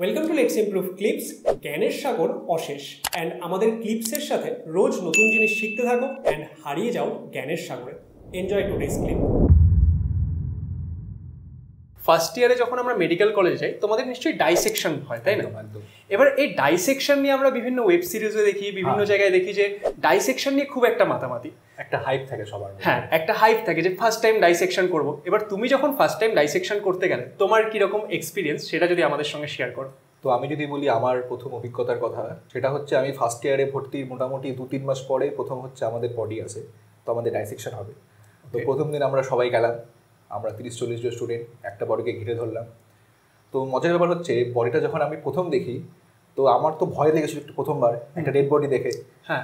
Welcome to let's improve clips. জ্ঞানের সাগর অশেষ অ্যান্ড আমাদের ক্লিপসের সাথে রোজ নতুন জিনিস শিখতে থাকো অ্যান্ড হারিয়ে যাও জ্ঞানের সাগরে। Enjoy today's clip. ফার্স্ট ইয়ারে যখন আমরা মেডিকেল কলেজে যাই তোমাদের নিশ্চয়ই ডাইসেকশন হয়, তাই না? এবার এই ডাইসেকশন নিয়ে আমরা বিভিন্ন ওয়েব সিরিজে দেখি, বিভিন্ন জায়গায় দেখি যে ডাইসেকশন নিয়ে খুব একটা মাতামাতি, একটা হাইপ থাকে সবার। হ্যাঁ, একটা হাইপ থাকে যে ফার্স্ট টাইম ডাইসেকশন করব। এবার তুমি যখন ফার্স্ট টাইম ডাইসেকশন করতে গেলে তোমার কিরকম এক্সপিরিয়েন্স সেটা যদি আমাদের সঙ্গে শেয়ার করো। তো আমি যদি বলি আমার প্রথম অভিজ্ঞতার কথা, সেটা হচ্ছে আমি ফার্স্ট ইয়ারে ভর্তির মোটামুটি 2-3 মাস পরে প্রথম হচ্ছে আমাদের বডি আছে, তো আমাদের ডাইসেকশন হবে। তো প্রথম দিন আমরা সবাই গেলাম, আমরা 30-40 জন স্টুডেন্ট একটা বডিকে ঘিরে ধরলাম। তো মজার ব্যাপার হচ্ছে বডিটা যখন আমি প্রথম দেখি তো আমার তো ভয় লেগেছিল একটু প্রথমবার, একটা ডেড বডি দেখে,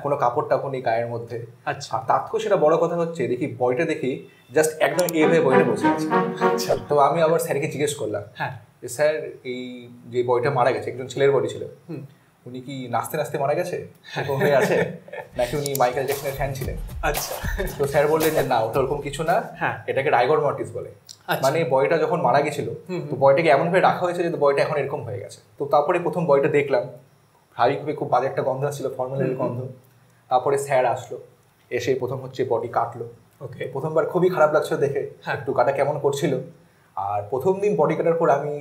কোনো কাপড় টাপড় নেই গায়ের মধ্যে। আচ্ছা, তার থেকেও সেটা বড় কথা হচ্ছে দেখি বডিটা দেখি জাস্ট একদম এভাবে বডিটা বসে আছে। আচ্ছা, তো আমি আবার স্যারকে জিজ্ঞেস করলাম, হ্যাঁ যে স্যার এই যে বডিটা মারা গেছে, একজন ছেলের বডি ছিল, উনি কি নাচতে নাচতে মারা গেছে এরকম হয়ে আছে, নাকি উনি মাইকেল জ্যাকসনের ফ্যান ছিলেন? আচ্ছা, তো স্যার বললেন যে না, ওটা ওরকম কিছু না, এটাকে রাইগর মর্টিস বলে। মানে বডিটা যখন মারা গেছিল তো বডিটাকে এমনভাবে রাখা হয়েছে যে বডিটা এখন এরকম হয়ে গেছে। তো তারপরে প্রথম বডিটা দেখলাম, স্বাভাবিকভাবে খুব বাজে একটা গন্ধ আসছিল, ফর্মালের গন্ধ। তারপরে স্যার আসলো, এসে প্রথম হচ্ছে বডি কাটলো। ওকে, প্রথমবার খুবই খারাপ লাগছিল দেখে, একটু কাটা কেমন করছিল। আর প্রথম দিন বডি কাটার পর আমি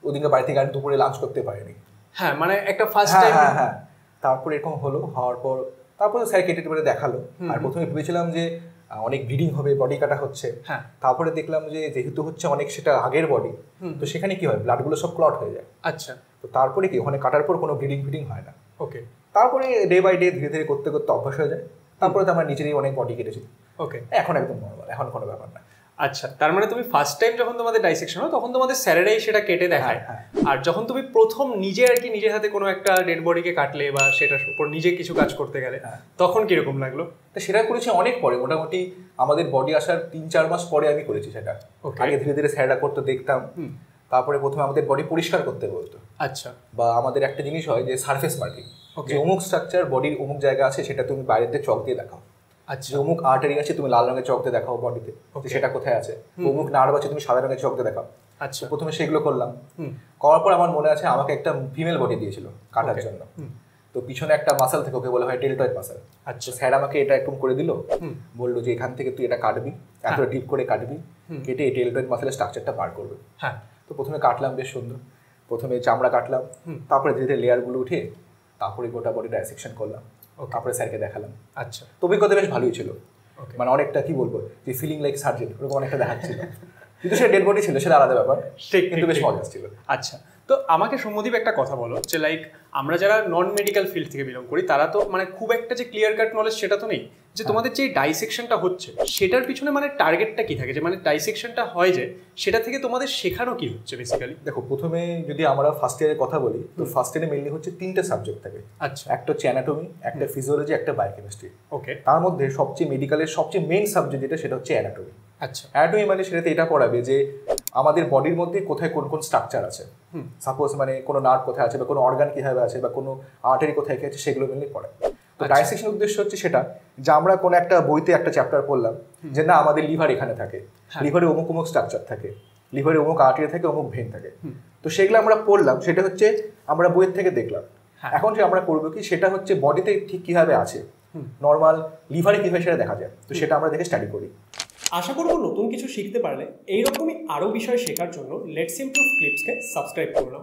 ওদিনকে বাড়ি থেকে আর দুপুরে লাঞ্চ করতে পারিনি। হ্যাঁ, মানে একটা ফার্স্ট টাইম। হ্যাঁ, তারপরে এরকম হলো, হওয়ার পর তারপরে স্যার কেটে টেটে দেখালো। আর প্রথমে ভেবেছিলাম যে অনেক ব্লিডিং হবে, বডি কাটা হচ্ছে। তারপরে দেখলাম যে যেহেতু হচ্ছে অনেক সেটা আগের বডি, তো সেখানে কি হয়, ব্লাডগুলো সব ক্লট হয়ে যায়। আচ্ছা, তো তারপরে কি ওখানে কাটার পর কোনো ব্লিডিং হয় না। ওকে, তারপরে ডে বাই ডে ধীরে ধীরে করতে করতে অভ্যাস হয়ে যায়। তারপরে তো আমার নিজেরই অনেক বডি কেটেছি। ওকে, এখন একদম নর্মাল, এখন কোনো ব্যাপার না। আচ্ছা, তার মানে তুমি ফার্স্ট টাইম যখন তোমাদের ডাইসেকশন হয় তখন তোমাদের স্যারেরাই সেটা কেটে দেখায়। আর যখন তুমি প্রথম নিজে আর কি নিজের হাতে কোনো একটা ডেড বডিকে কাটলে বা সেটার উপর নিজে কিছু কাজ করতে গেলে তখন কিরকম লাগলো? তো সেটা করেছি অনেক পরে, মোটামুটি আমাদের বডি আসার 3-4 মাস পরে আমি করেছি সেটা। আগে ধীরে ধীরে স্যাররা করতে দেখতাম। তারপরে প্রথমে আমাদের বডি পরিষ্কার করতে বলতো। আচ্ছা, বা আমাদের একটা জিনিস হয় যে সারফেস মার্কিং, যে অমুক স্ট্রাকচার বডির অমুক জায়গা আছে সেটা তুমি বাইরেতে চক দিয়ে দেখাও। আচ্ছা, অমুক আর্টারি আছে তুমি লাল রঙের চক দিয়ে দেখাও বডিতে, সেটা কোথায় আছে। অমুক নার্ভ আছে তুমি সাদা রঙের চক দিয়ে দেখাও। আচ্ছা, প্রথমে সেগুলো করলাম। করার পর আমার মনে আছে আমাকে একটা ফিমেল বডি দিয়েছিল কাটার জন্য। তো পিছনে একটা মাসল থেকে, ওকে বলা হয় ডেল্টয়েড মাসল। আচ্ছা, স্যার আমাকে এটা একটু করে দিল, বললো যে এখান থেকে তুই এটা কাটবি, এত ডিপ করে কাটবি, কেটে এই ডেল্টয়েড মাসেলের স্ট্রাকচারটা বার করবে। হ্যাঁ, তো প্রথমে কাটলাম বেশ সুন্দর, প্রথমে চামড়া কাটলাম, তারপরে ধীরে ধীরে লেয়ারগুলো উঠে তারপরে গোটা বডি ডাইসেকশন করলাম, তারপরে স্যারকে দেখালাম। আচ্ছা, তো অভিজ্ঞতা বেশ ভালোই ছিল, মানে অনেকটা কি বলবো যে ফিলিং লাইক সার্জেন ওরকম অনেকটা দেখাচ্ছিল। কিন্তু সে ডেড বডি ছিল, সেটা আলাদা ব্যাপার, কিন্তু বেশ মজা ছিল। আচ্ছা, তো আমাকে সৌম্যদীপ একটা কথা বলো যে লাইক আমরা যারা নন মেডিকেল ফিল্ড থেকে বিলং করি তারা তো মানে খুব একটা যে ক্লিয়ার কাট নলেজ সেটা তো নেই, যে তোমাদের যে ডাইসেকশনটা হচ্ছে সেটার পিছনে মানে টার্গেটটা কি থাকে, যে মানে ডাইসেকশনটা হয় যে সেটা থেকে তোমাদের শেখানো কি হচ্ছে বেসিক্যালি? দেখো, প্রথমে যদি আমরা ফার্স্ট ইয়ারের কথা বলি তো ফার্স্ট ইয়ারে মেইনলি হচ্ছে 3টে সাবজেক্ট থাকে। আচ্ছা, একটা হচ্ছে অ্যানাটমি, একটা ফিজিওলজি, একটা বায়োকেমিস্ট্রি। ওকে, তার মধ্যে সবচেয়ে মেডিকেলের সবচেয়ে মেইন সাবজেক্ট যেটা সেটা হচ্ছে অ্যানাটমি। আচ্ছা, অ্যানাটমি মানে সেটাতে এটা পড়াবে যে আমাদের বডির মধ্যে কোথায় কোন কোন স্ট্রাকচার আছে, সাপোজ মানে কোনো নার্ভ কোথায় আছে বা কোনো অর্গান কিভাবে আছে বা কোনো আর্টারি কোথায় কি আছে, সেগুলো মেনলি পড়ায়। তো ডাইসেকশনের উদ্দেশ্য হচ্ছে সেটা যে আমরা কোনো একটা বইতে একটা চ্যাপ্টার পড়লাম যে না আমাদের লিভার এখানে থাকে, লিভারে অমুক অমুক স্ট্রাকচার থাকে, লিভারে অমুক আর্টারি থাকে, অমুক ভেন থাকে। তো সেগুলো আমরা পড়লাম, সেটা হচ্ছে আমরা বইয়ের থেকে দেখলাম। এখন যে আমরা করবো কি, সেটা হচ্ছে বডিতে ঠিক কিভাবে আছে, নর্মাল লিভারে কিভাবে সেটা দেখা যায়, তো সেটা আমরা দেখে স্টাডি করি। আশা করবো নতুন কিছু শিখতে পারলে এইরকমই আরও বিষয় শেখার জন্য লেটস ইমপ্রুভ ক্লিপসকে সাবস্ক্রাইব করলাম।